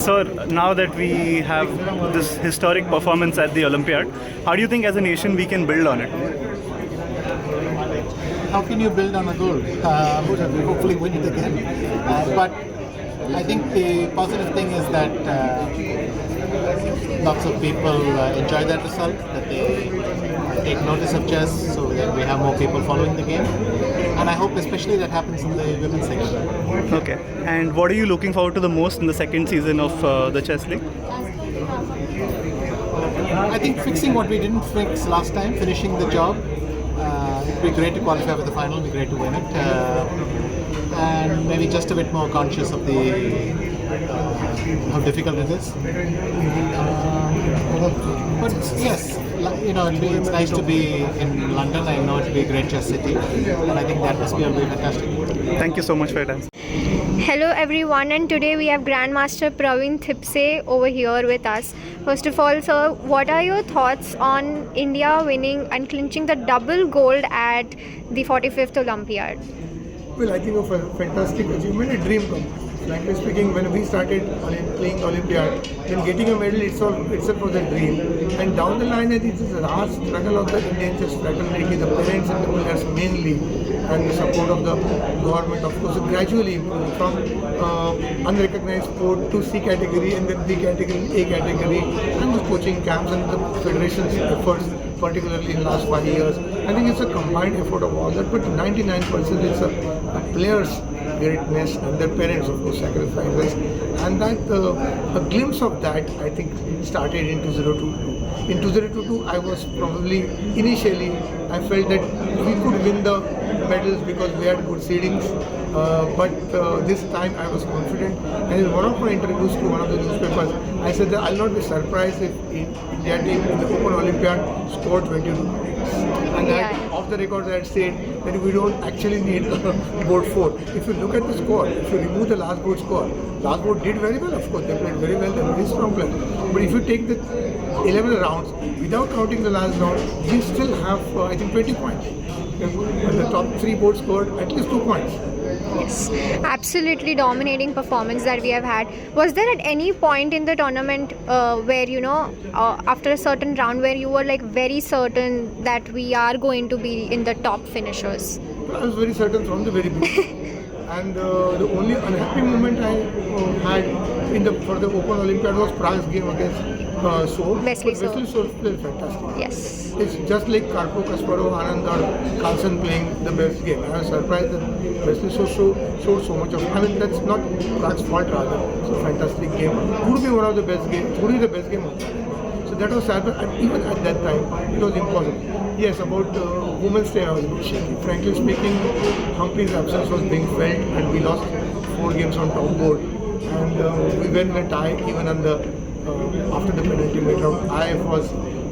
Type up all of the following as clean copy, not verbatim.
So now that we have this historic performance at the Olympiad, how do you think as a nation we can build on it? How can you build on a goal? Hopefully win it again. But I think the positive thing is that lots of people enjoy that result, that they take notice of chess, so that we have more people following the game. And I hope especially that happens in the women's section. Okay. And what are you looking forward to the most in the second season of the Chess League? I think fixing what we didn't fix last time, finishing the job. It'd be great to qualify for the final, it'd be great to win it. And maybe just a bit more conscious of how difficult it is. But yes, it's nice to be in London. I know it'll be a great chess city, and I think the atmosphere will be fantastic. Thank you so much for your time. Hello everyone, and today we have Grandmaster Praveen Thipse over here with us. First of all, sir, what are your thoughts on India winning and clinching the double gold at the 45th Olympiad? Well, I think of a fantastic achievement, a dream come. Frankly speaking, when we started playing Olympiad, then getting a medal itself was a dream. And down the line, I think this is a large struggle of the Indian chess fraternity, the parents and the players mainly, and the support of the government, of course, gradually improved from unrecognized sport to C category and then B category, A category, and the coaching camps and the federation's efforts, particularly in the last 5 years. I think it's a combined effort of all that, but 99% it's a players' greatness and their parents, of course, sacrifices. And that a glimpse of that, I think, started in 2022. In 2022, I was probably, initially, I felt that we could win the medals because we had good seedings. But this time I was confident. And in one of my interviews to one of the newspapers, I said that I'll not be surprised if India team in the Open Olympiad scored 22 points. And off the record I had said that we don't actually need board 4. If you look at the score, if you remove the last board score, last board did very well, of course, they played very well, they were very strong players. But if you take the 11 rounds, without counting the last round, we still have, I think, 20 points. And the top 3 boards scored at least 2 points. Yes, absolutely dominating performance that we have had. Was there at any point in the tournament where, after a certain round where you were like very certain that we are going to be in the top finishers? I was very certain from the very beginning. And the only unhappy moment I had for the Open Olympiad was Prague's game against Soule. Wesley Soule played fantastic. Yes. It's just like Karpov, Kasparov, Anand or Carlsen playing the best game. I was surprised that Wesley Soule showed so much of. I mean, that's not Prague's fault rather. It's a fantastic game. Would be one of the best games. Would be the best game of the time. So that was sad, and even at that time, it was impossible. Yes, about women's day, I was a bit shaky. Frankly speaking, Humphrey's absence was being felt, and we lost 4 games on top board. And we went in a tie even on the after the penalty round. I was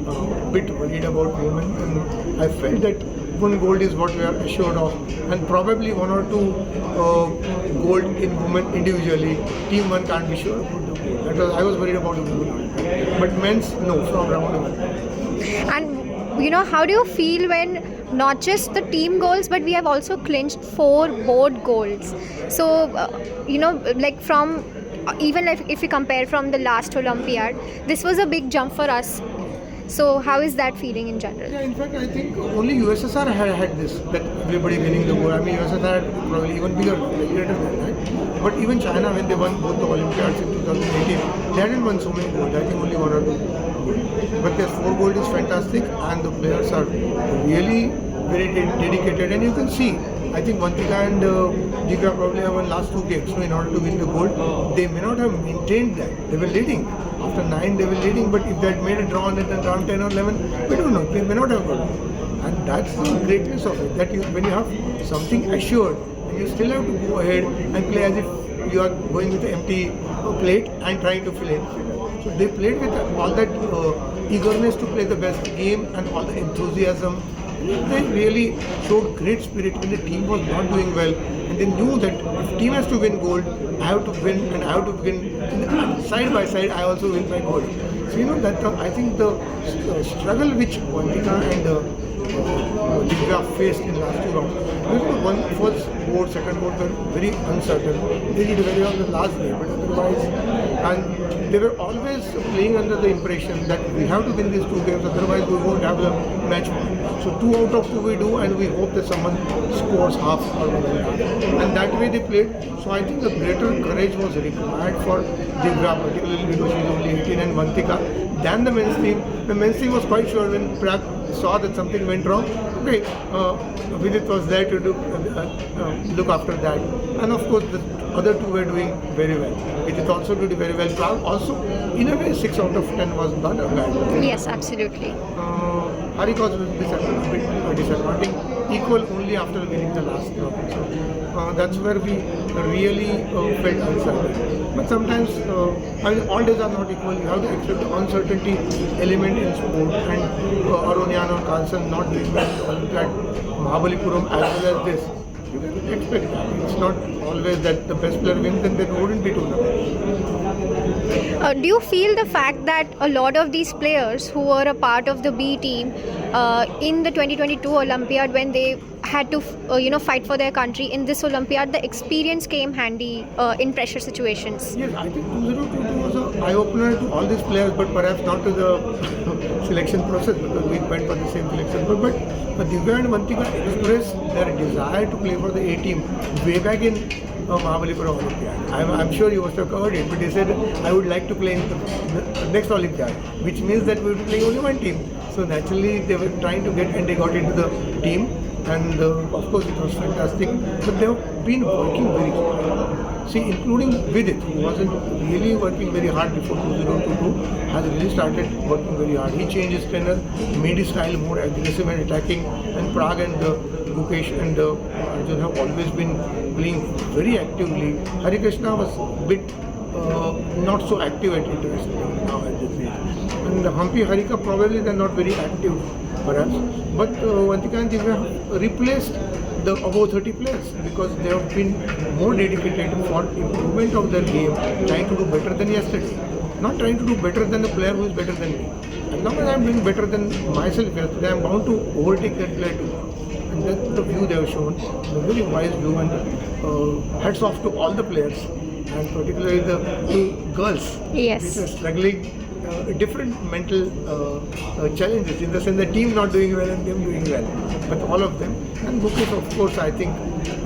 a bit worried about women, and I felt that one gold is what we are assured of, and probably 1 or 2 gold in women individually. Team 1 can't be sure about the gold. I was worried about the women, but men's no, from round 1. And how do you feel when not just the team goals, but we have also clinched 4 board goals? So, like from even if we compare from the last Olympiad, this was a big jump for us. So, how is that feeling in general? Yeah, in fact, I think only USSR had this, that everybody winning the gold. I mean, USSR had probably even bigger greater than that. But even China, when they won both the Olympiads in 2018, they hadn't won so many gold. I think only 1 or 2. But their 4 gold is fantastic, and the players are really very dedicated. And you can see, I think Vantika and Jigra probably have won last 2 games. So in order to win the gold, they may not have maintained that. They were leading. After 9, they were leading. But if they had made a draw and then round 10 or 11, we don't know. They may not have got it. And that's the greatness of it. That when you have something assured, you still have to go ahead and play as if you are going with an empty plate and trying to fill it. So they played with all that eagerness to play the best game and all the enthusiasm. They really showed great spirit when the team was not doing well, and they knew that if team has to win gold, I have to win, and I have to win side by side. I also win my gold. So that I think the struggle which Vantika and Divya faced in last 2 rounds. First board, second board were very uncertain. They did very well on the last day, but otherwise And they were always playing under the impression that we have to win these 2 games, otherwise we won't have the match won. So 2 out of 2 we do, and we hope that someone scores half or more than half. And that way they played. So I think a greater courage was required for Divya, particularly because she's only 18, and Vantika, than the men's team. The men's team was quite sure when Prag saw that something went wrong. Okay, Vidit was there to look after that. And of course, the other 2 were doing very well. Vidit also did very well. Prag also, in a way, 6 out of 10 was not a bad. Yes, absolutely. Harika was a bit disappointing, equal only after winning the last round. So that's where we really felt uncertain. But sometimes, I mean, all days are not equal. You have to accept the uncertainty element in sport. And Aronian or Carlson not doing well at Mahabalipuram as well as this. You can expect that. It's not always that the best player wins, and there wouldn't be tournaments. Do you feel the fact that a lot of these players who were a part of the B team in the 2022 Olympiad, when they had to fight for their country in this Olympiad, the experience came handy in pressure situations? Yes, I think 2022 was an eye-opener to all these players, but perhaps not to the selection process, because we went for the same selection. But Divya and Vantika expressed their desire to play for the A team way back in Mahabalipuram Olympiad. I'm sure you must have covered it, but they said, I would like to play in the next Olympiad, which means that we would play only one team. So naturally, they were trying to get, and they got into the team. And of course, it was fantastic. But they have been working very hard. See, including Vidit, who wasn't really working very hard before 2022, has really started working very hard. He changed his trainer, made his style more aggressive and attacking. And Prag and Gukesh and Arjun have always been playing very actively. Harikrishna was a bit not so active at international now at this age. And Hampi, Harika, probably they're not very active perhaps. But Vantika and Divya have replaced the above 30 players because they have been more dedicated for improvement of their game, trying to do better than yesterday. Not trying to do better than the player who is better than me. As long as I am doing better than myself yesterday, I am bound to overtake that player too. And that's the view they have shown, a very wise view, and hats off to all the players, and particularly the 2 girls. Yes. Which are struggling different mental challenges, in the sense the team not doing well and them doing well, but all of them. And Gukesh, of course, I think,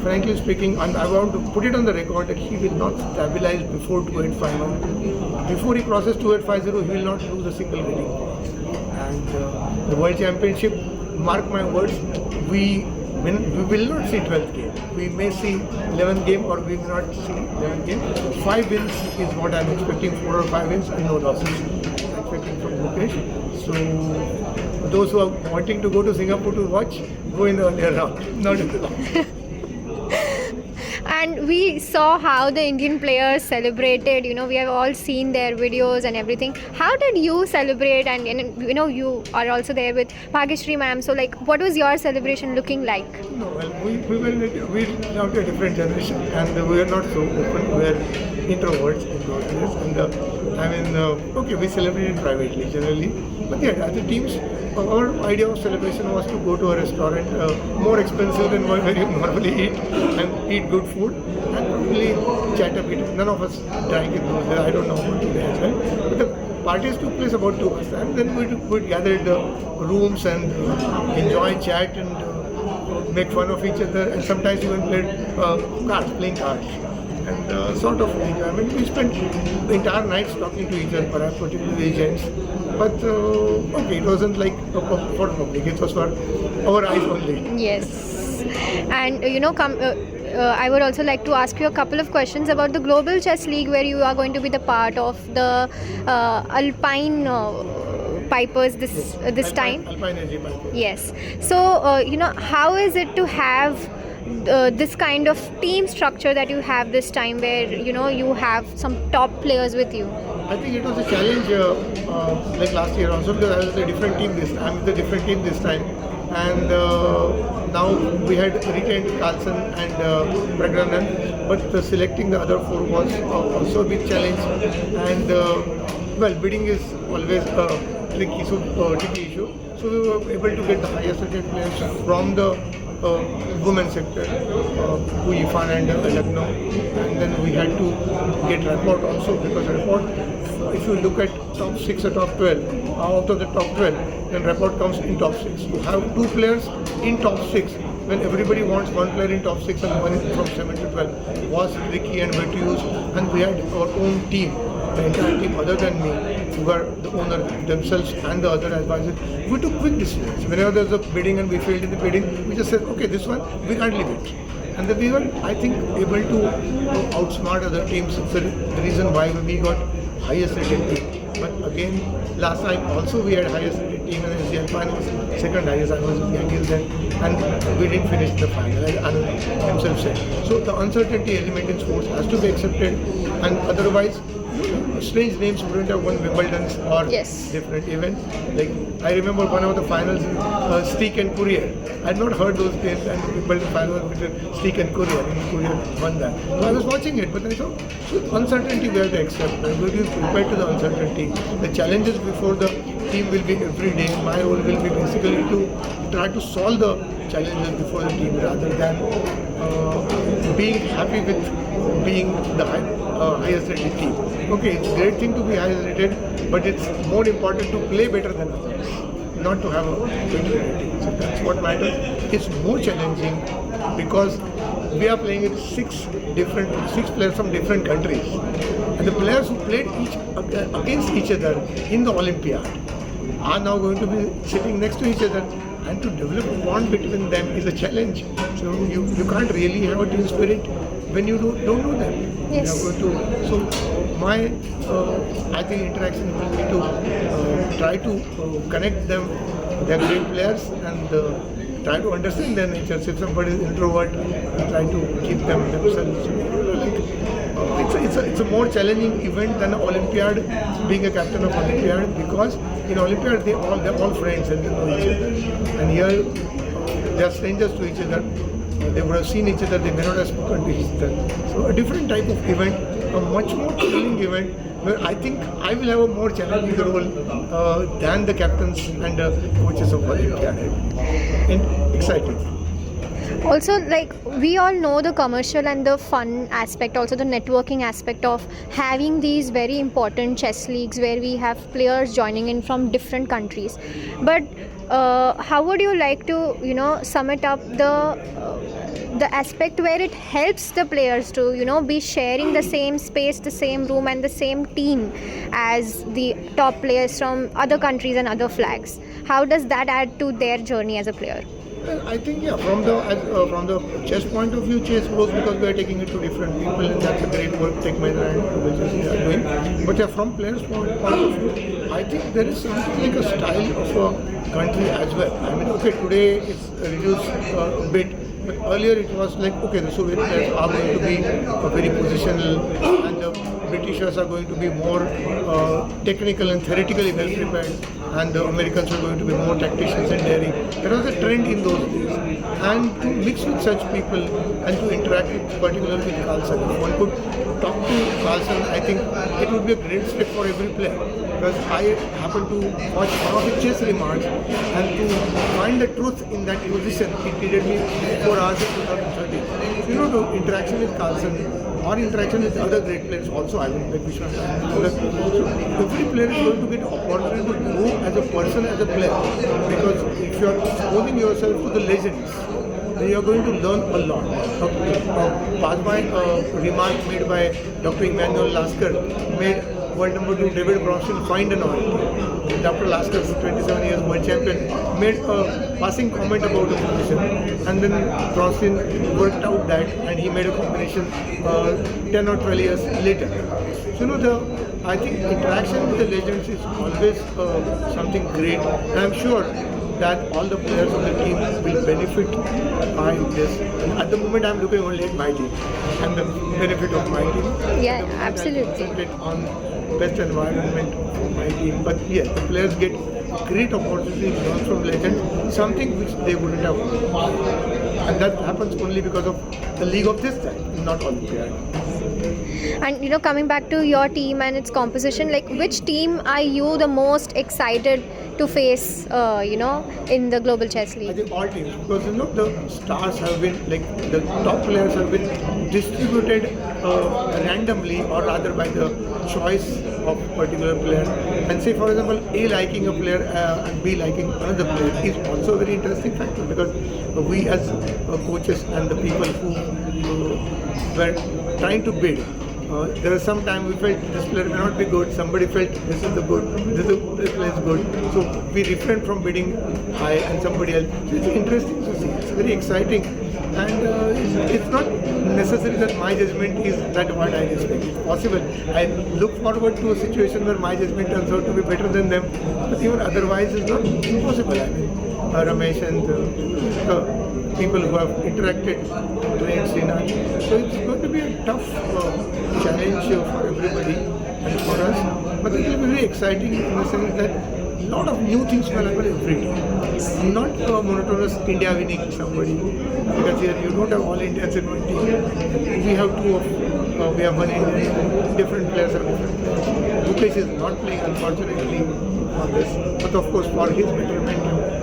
frankly speaking, and I want to put it on the record that he will not stabilize before 2851. Before he crosses 2850, he will not lose a single winning. And the World Championship, mark my words, we will not see 12th game. We may see 11th game, or we may not see 11th game. 5 wins is what I'm expecting, 4 or 5 wins and no losses. I'm expecting from Gukesh. So those who are wanting to go to Singapore to watch, go in the earlier round, not in the last. And we saw how the Indian players celebrated. We have all seen their videos and everything. How did you celebrate? And you are also there with Bhagyashree ma'am. So, what was your celebration looking like? No, well, we now to a different generation, and we are not so open. We are introverts in those days, and okay, we celebrated privately generally, but yeah, as a teams, our idea of celebration was to go to a restaurant more expensive than what we normally eat, and eat good food, and probably chat a bit. None of us drank in those days. I don't know about today as well, but the parties took place about 2 hours, and then we would gather in the rooms and enjoy, chat, and make fun of each other, and sometimes even playing cards. And sort of enjoyment. We spent the entire nights talking to each other, perhaps particularly gents. But okay, it wasn't like for the public, it was for our eyes only. Yes. And I would also like to ask you a couple of questions about the Global Chess League, where you are going to be the part of the Alpine Pipers this time. Alpine Energy Pipers. Yes. So how is it to have this kind of team structure that you have this time, where you have some top players with you? I think it was a challenge like last year also, because I was with a different team this time. I'm with a different team this time, and now we had retained Carlson and Pragnanan, but selecting the other 4 was also a big challenge. And well, bidding is always a tricky issue. So we were able to get the highest rated players from the women's sector, Ifan and Lucknow, and then we had to get report also because report, if you look at top 6 or top 12, out of the top 12, then report comes in top 6. You have 2 players in top 6 when everybody wants 1 player in top 6 and 1 from 7 to 12. Was Ricky and Vertius, and we had our own team, the entire team other than me, who were the owner themselves and the other advisors. We took quick decisions. Whenever there was a bidding and we failed in the bidding, we just said, okay, this one, we can't leave it. And then we were, I think, able to outsmart other teams. It's the reason why we got highest rated team. But again, last time also we had highest rated team and SGL finals, second highest. I was in Yankees then, and we didn't finish the final, as Anand himself said. So the uncertainty element in sports has to be accepted, and otherwise, strange names wouldn't have won Wimbledon's or different events. Like I remember one of the finals, Steek and Courier. I had not heard those names, and Wimbledon final between Steek and Courier, and Courier won that. So I was watching it, but I thought, so uncertainty we have to accept. I'm going to be prepared to the uncertainty. The challenges before the team will be every day. My role will be basically to try to solve the challenges before the team rather than being happy with being the highest rated team. Okay, it's a great thing to be highest rated, but it's more important to play better than others, not to have a better rating. So that's what matters. It's more challenging because we are playing with 6 players from different countries, and the players who played against each other in the Olympiad are now going to be sitting next to each other, and to develop a bond between them is a challenge. So you can't really have a team spirit when you don't know them. Yes. So my I think interaction will be to try to connect them. They're great players, and try to understand their nature. If somebody is introvert, try to keep them themselves. It's a more challenging event than an Olympiad, being a captain of Olympiad, because in Olympiad they're all friends and they know each other, and here they are strangers to each other. They would have seen each other, they may not have spoken to each other. So a different type of event, a much more challenging event, where I think I will have a more challenging role than the captains and coaches of Olympiad. And exciting. Also, like, we all know the commercial and the fun aspect, also the networking aspect of having these very important chess leagues where we have players joining in from different countries. But how would you like to, sum it up the aspect where it helps the players to, be sharing the same space, the same room and the same team as the top players from other countries and other flags? How does that add to their journey as a player? Well, I think from the chess point of view, chess grows because we are taking it to different people, and that's a great work Tech Mahindra and which is doing. But from players' point of view, I think there is something like a style of a country as well. I mean, okay, today it's reduced a bit, but earlier it was like, okay, the Soviet players are going to be very positional, and the Britishers are going to be more technical and theoretically well prepared, and the Americans are going to be more tacticians and daring. There was a trend in those days, and to mix with such people and to interact with, particularly with Carlsen. If one could talk to Carlsen, I think it would be a great step for every player. Because I happened to watch one of his chess remarks, and to find the truth in that position, it needed me 4 hours in 2013. The interaction with Carlsen or interaction with other great players also, I mean, like Vishwan. So every player is going to get an opportunity to grow as a person, as a player. Because if you are exposing yourself to the legends, then you are going to learn a lot. Pass by remark made by Dr. Emmanuel Lasker made world number 2 David Bronstein find an oil. Dr. Lasker, 27 years world champion, made a passing comment about the position, and then Bronstein worked out that, and he made a combination 10 or 12 years later. So I think interaction with the legends is always something great, and I'm sure that all the players on the team will benefit by this. And at the moment, I'm looking only at my team and the benefit of my team. Yeah, absolutely. On best environment for my team. But yes, the players get great opportunities to learn from legends, something which they wouldn't have. And that happens only because of the league of this time, not Olympiad. And coming back to your team and its composition, like which team are you the most excited to face, in the Global Chess I League? think all teams, because the stars have been, like, the top players have been distributed randomly, or rather by the choice of particular player. And say, for example, A liking a player and B liking another player is also a very interesting factor, because we as coaches and the people who were trying to bid, there was some time we felt this player may not be good, somebody felt this player is good, so we refrained from bidding high, and somebody else. So it's interesting to see, it's very exciting, and it's not necessary that my judgment is that what I respect. It's possible I look forward to a situation where my judgment turns out to be better than them, but even otherwise it's not impossible. I mean, Ramesh and the people who have interacted, trained Srinath. So it's going to be a tough challenge for everybody and for us. But it will be very exciting in the sense that a lot of new things will happen every day. Not monotonous India winning somebody. Because here you don't have all Indians in one team. We have we have one Indian, different players have different players. Mukesh is not playing, unfortunately, on this. But of course, for his betterment,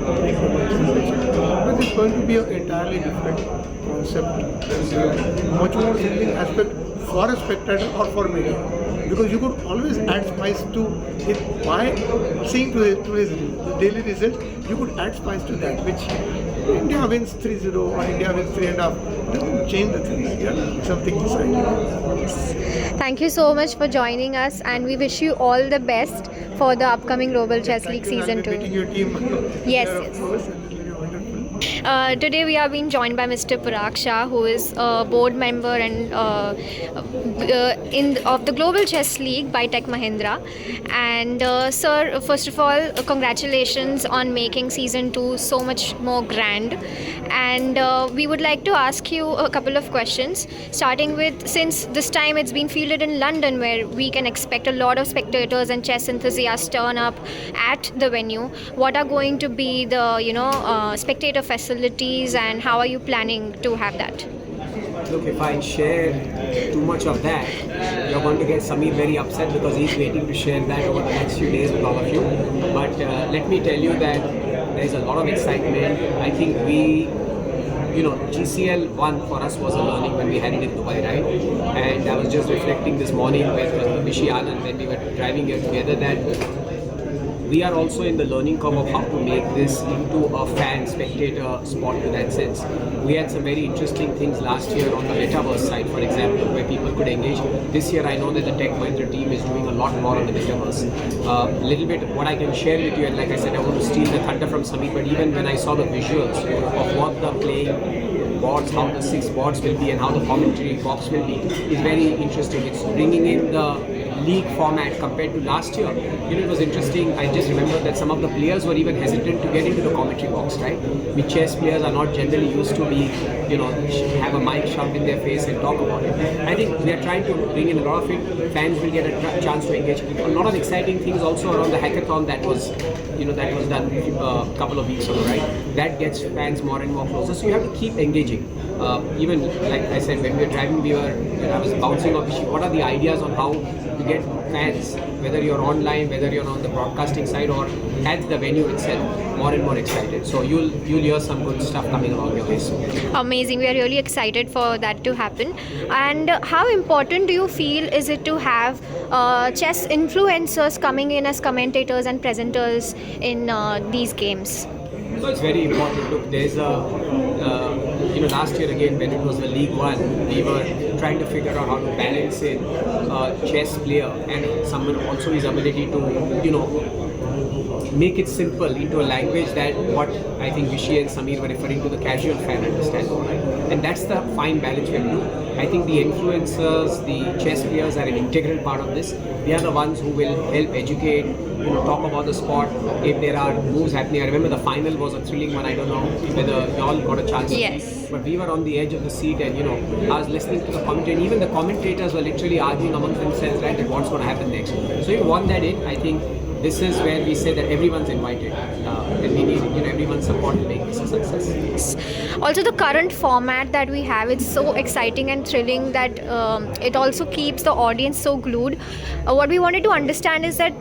but it's going to be an entirely different concept. Much more thrilling aspect for a spectator or for media, because you could always add spice to it by seeing to his daily results. You could add spice to that, which India wins 3-0 or India wins 3.5 doesn't change the things. Yeah, something exciting. Thank you so much for joining us, and we wish you all the best for the upcoming Global Chess League Season 2. Meeting your team. Yes, there, yes. of course, and it will be wonderful. Today we are being joined by Mr. Parag Shah, who is a board member and of the Global Chess League by Tech Mahindra. And sir, first of all, congratulations on making Season 2 so much more grand. And we would like to ask you a couple of questions, starting with, since this time it's been fielded in London, where we can expect a lot of spectators and chess enthusiasts turn up at the venue. What are going to be the spectator facilities, and how are you planning to have that? Look, if I share too much of that, you're going to get Sameer very upset, because he's waiting to share that over the next few days with all of you. But let me tell you that there's a lot of excitement. I think GCL 1 for us was a learning when we had it in Dubai, right? And I was just reflecting this morning with Vishy Anand when we were driving here together, that we are also in the learning curve of how to make this into a fan spectator sport in that sense. We had some very interesting things last year on the metaverse side, for example, where people could engage. This year I know that the Tech Mahindra team is doing a lot more on the metaverse. Little bit what I can share with you, and like I said, I want to steal the thunder from Sameer, but even when I saw the visuals of what the playing boards, how the 6 boards will be and how the commentary box will be, is very interesting. It's bringing in the league format compared to last year. It was interesting. I just remember that some of the players were even hesitant to get into the commentary box, right? Chess players are not generally used to be, have a mic shoved in their face and talk about it. I think we are trying to bring in a lot of it. Fans will get a chance to engage. A lot of exciting things also around the hackathon that was, that was done a couple of weeks ago, right? That gets fans more and more closer. So you have to keep engaging. Even like I said, when we were driving, I was bouncing off the sheet. What are the ideas on how to get fans, whether you're online, whether you're on the broadcasting side or at the venue itself, more and more excited. So you'll hear some good stuff coming along your way soon. Amazing. We are really excited for that to happen. And how important do you feel is it to have chess influencers coming in as commentators and presenters in these games? So it's very important. Look, there's last year again when it was the League One, we were trying to figure out how to balance in a chess player and someone also his ability to, make it simple into a language that what I think Vishy and Sameer were referring to, the casual fan understands. And that's the fine balance we have to do. I think the influencers, the chess players are an integral part of this. They are the ones who will help educate, talk about the sport. If there are moves happening, I remember the final was a thrilling one. I don't know whether y'all got a chance. Yes. But we were on the edge of the seat, and I was listening to the commentary. And even the commentators were literally arguing amongst themselves, right, that what's going to happen next. So you want that in. I think this is where we say that everyone's invited, and we need everyone's support to make this a success. Also, the current format that we have, it's so exciting and thrilling that it also keeps the audience so glued. What we wanted to understand is that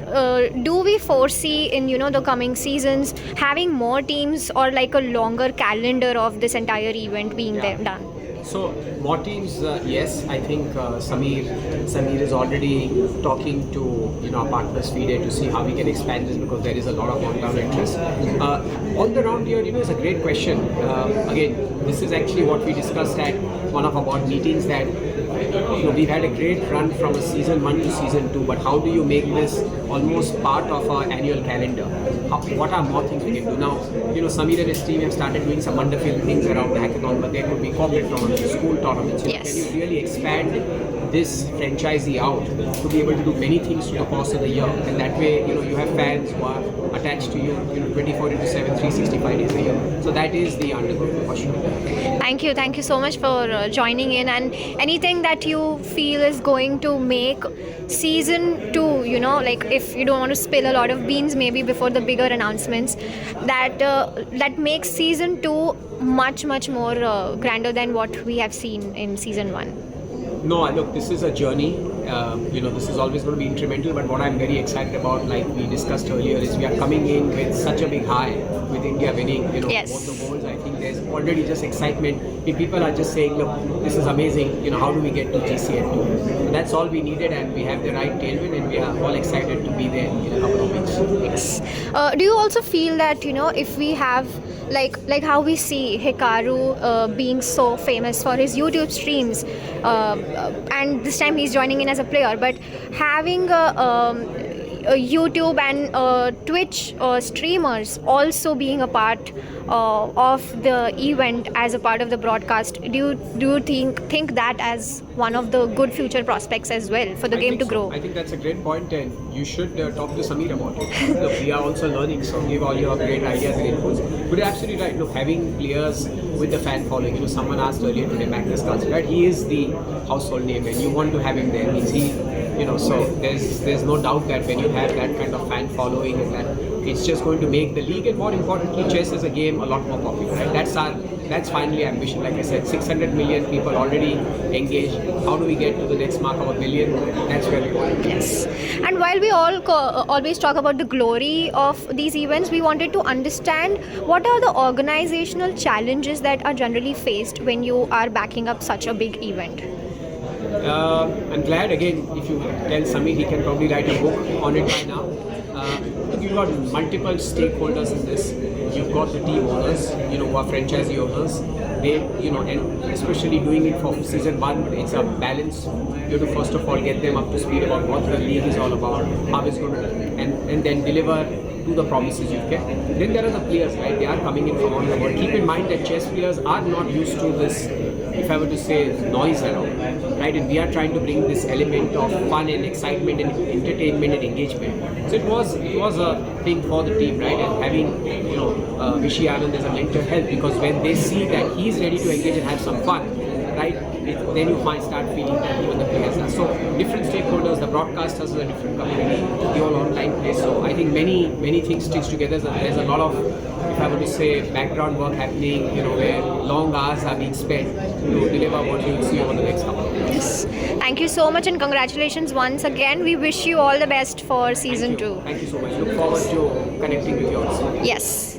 do we foresee in the coming seasons having more teams or like a longer calendar of this entire event being done? So more teams, yes. I think Sameer is already talking to our partners FIDE to see how we can expand this, because there is a lot of on-ground interest. On the round here, it's a great question. Again, this is actually what we discussed at one of our board meetings, that we've had a great run from a season 1 to season 2, but how do you make this almost part of our annual calendar? What are more things we can do now? Sameer and his team have started doing some wonderful things around the hackathon, but there could be corporate tournaments, school tournaments. Yes. Can you really expand this franchisee out to be able to do many things through the course of the year? And that way, you have fans who are attached to you, 24/7, 365 days a year. So that is the undergoing for sure. Thank you so much for joining in, and anything that you feel is going to make season 2, like if you don't want to spill a lot of beans maybe before the bigger announcements, that makes season 2 much more grander than what we have seen in season 1. No, look, this is a journey. This is always going to be incremental, but what I'm very excited about, like we discussed earlier, is we are coming in with such a big high with India winning, Yes. both the goals. I think there's already just excitement. If people are just saying, look, this is amazing, how do we get to GCL 2? So that's all we needed, and we have the right tailwind, and we are all excited to be there in a couple of weeks. Do you also feel that if we have like how we see Hikaru being so famous for his YouTube streams, and this time he's joining in as a player, but having a YouTube and Twitch streamers also being a part of the event as a part of the broadcast, do you think that as one of the good future prospects as well for the game to grow? I think that's a great point, and you should talk to Sameer about it. Look, we are also learning, so give all your great ideas and inputs. But you're absolutely right. Look, having players with the fan following, someone asked earlier today, Magnus Carlsen, right? He is the household name, and you want to have him there. Means he, so there's no doubt that when you have that kind of fan following, and that it's just going to make the league, and more importantly, chess as a game a lot more popular, right? That's finally ambition. Like I said, 600 million people already engaged. How do we get to the next mark of 1 billion? That's where we want to. Yes. And while we all always talk about the glory of these events, we wanted to understand what are the organizational challenges that are generally faced when you are backing up such a big event. I'm glad, again, if you tell Sameer, he can probably write a book on it by now. You've got multiple stakeholders in this. You've got the team owners, who are franchisee owners. They, and especially doing it for season 1, it's a balance. You have to first of all get them up to speed about what the league is all about, how it's going to, and then deliver to the promises you've kept. Then there are the players, right? They are coming in from all the world. Keep in mind that chess players are not used to this, if I were to say, noise around, right? And we are trying to bring this element of fun and excitement and entertainment and engagement. So it was a thing for the team, right? And having Vishy Anand as a mentor help, because when they see that he's ready to engage and have some fun, right? Then you might start feeling that even the players are. So different stakeholders, the broadcasters are a different community, the all online place. So I think many things stitched together. There's a lot of, if I were to say, background work happening, where long hours are being spent to deliver what you will see over the next couple of years. Yes. Thank you so much, and congratulations once again. We wish you all the best for season 2. Thank you so much. Look forward to connecting with you also. Yes.